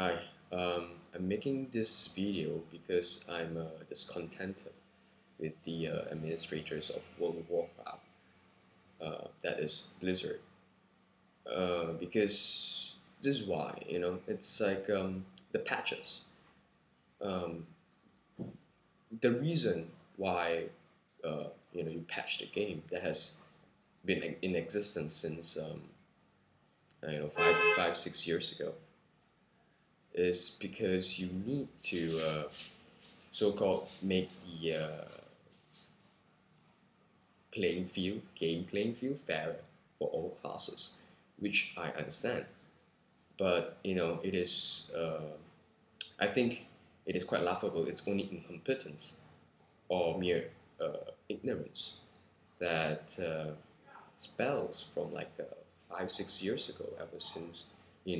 Hi, I'm making this video because I'm discontented with the administrators of World of Warcraft, that is Blizzard. Because this is why, it's like the patches. Um, the reason why, you patch the game that has been in existence since, 6 years ago is because you need to so-called make the game playing field fairer for all classes, which I understand. But it is. I think it is quite laughable. It's only incompetence or mere ignorance that spells from like 5 6 years ago. Ever since the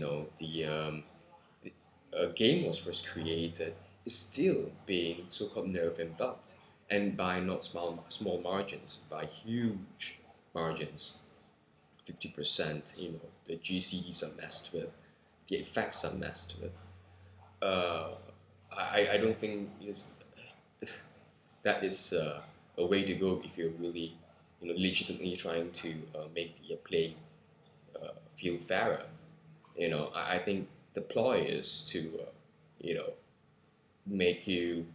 game was first created, is still being so-called nerfed and buffed, and by not small margins, by huge margins. 50%, the GCs are messed with, the effects are messed with. Uh, I don't think that is a way to go if you're really legitimately trying to make the playing field fairer. I think the ploy is to you know make you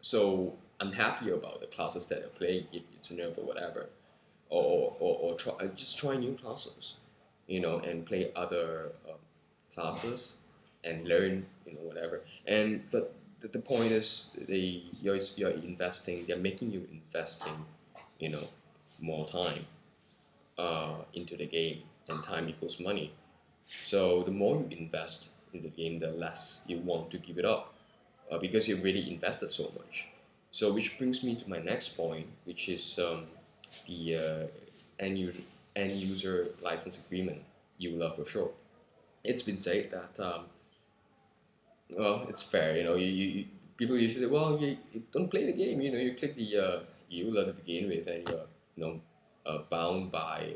so unhappy about the classes that are playing if it's nerf or whatever, or just try new classes, and play other classes and learn, whatever. And but the point is, you're investing. They're making you investing, you know, more time into the game, and time equals money. So the more you invest in the game, the less you want to give it up, because you've really invested so much. So which brings me to my next point, which is the end user end user license agreement, EULA for short. It's been said that well, it's fair. People usually say, well, you don't play the game. You click the EULA to begin with, and you're bound by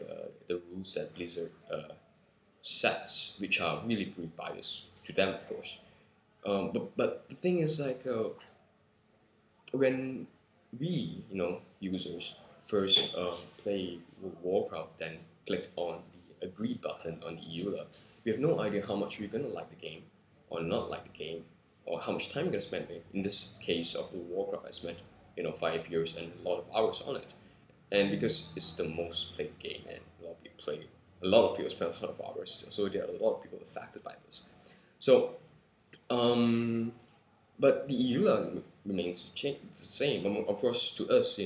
the rules that Blizzard sets, which are really pretty biased to them, of course. But the thing is, like, when we, users first play Warcraft, then click on the agree button on the EULA, we have no idea how much we're gonna like the game or not like the game, or how much time we're gonna spend. In this case of Warcraft, I spent 5 years and a lot of hours on it, and because it's the most played game and a lot of people spend a lot of hours, so there are a lot of people affected by this. So um, but the EULA remains the same. Of course, to us,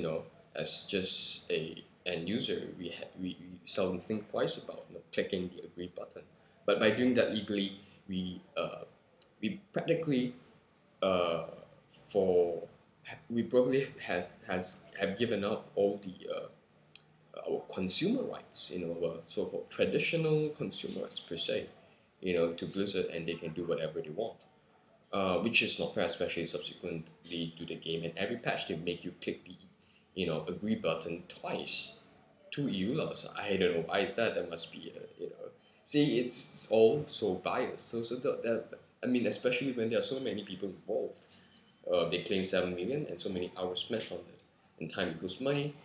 as just a end user, we seldom think twice about clicking the agree button. But by doing that legally, we practically uh, for we probably have given up all the our consumer rights, our so-called traditional consumer rights per se, to Blizzard, and they can do whatever they want, which is not fair, especially subsequently to the game. And every patch they make you click the, agree button twice. Two EULAs. I don't know why is that. That must be, See, it's all so biased. I mean, especially when there are so many people involved. They claim 7 million and so many hours spent on it, and time equals money,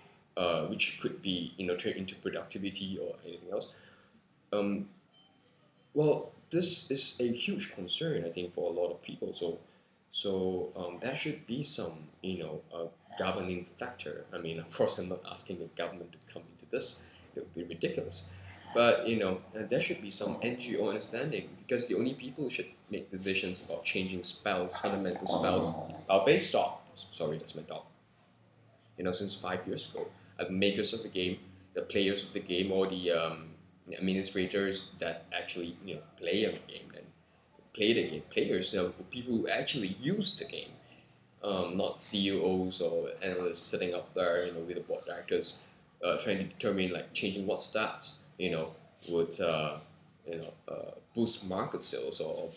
which could be turned into productivity or anything else. Um, well, this is a huge concern, I think, for a lot of people. So there should be some, governing factor. I mean, of course, I'm not asking the government to come into this; it would be ridiculous. But there should be some NGO understanding, because the only people who should make decisions about changing spells, fundamental spells, are based on. Sorry, that's my dog. Since 5 years ago, the makers of the game, the players of the game, or the administrators that actually play the game and play the game. Players, people who actually use the game, not CEOs or analysts sitting up there, with the board directors, trying to determine like changing what stats, would boost market sales, or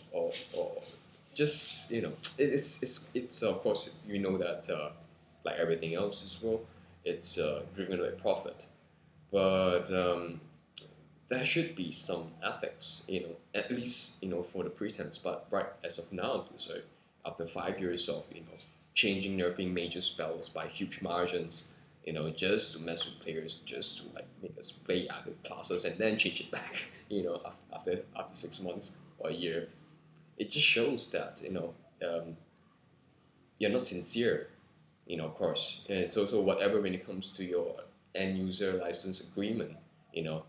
just it's of course that like everything else as well, it's driven by profit. But there should be some ethics, at least for the pretense. But right as of now, so after 5 years of changing nerfing major spells by huge margins, just to mess with players, just to like make us play other classes and then change it back, after 6 months or a year, it just shows that you're not sincere, of course. And so whatever when it comes to your end user license agreement, you know,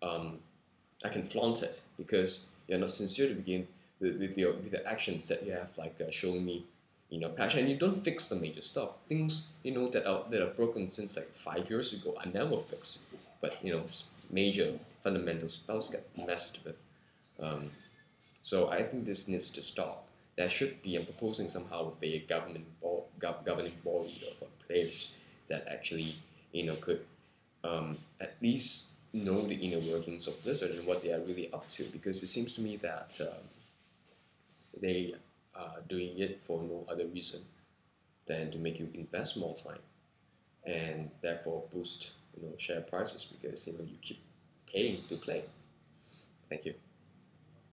um, I can flaunt it because you're not sincere to begin with the actions that you have like showing me, patch, and you don't fix the major stuff. Things that are broken since like 5 years ago are never fixed, but major fundamental spells get messed with. Um, so I think this needs to stop. There should be, I'm proposing somehow with a governing body of players that actually, could at least know the inner workings of Blizzard and what they are really up to. Because it seems to me that they are doing it for no other reason than to make you invest more time and therefore boost, share prices because you keep paying to play. Thank you.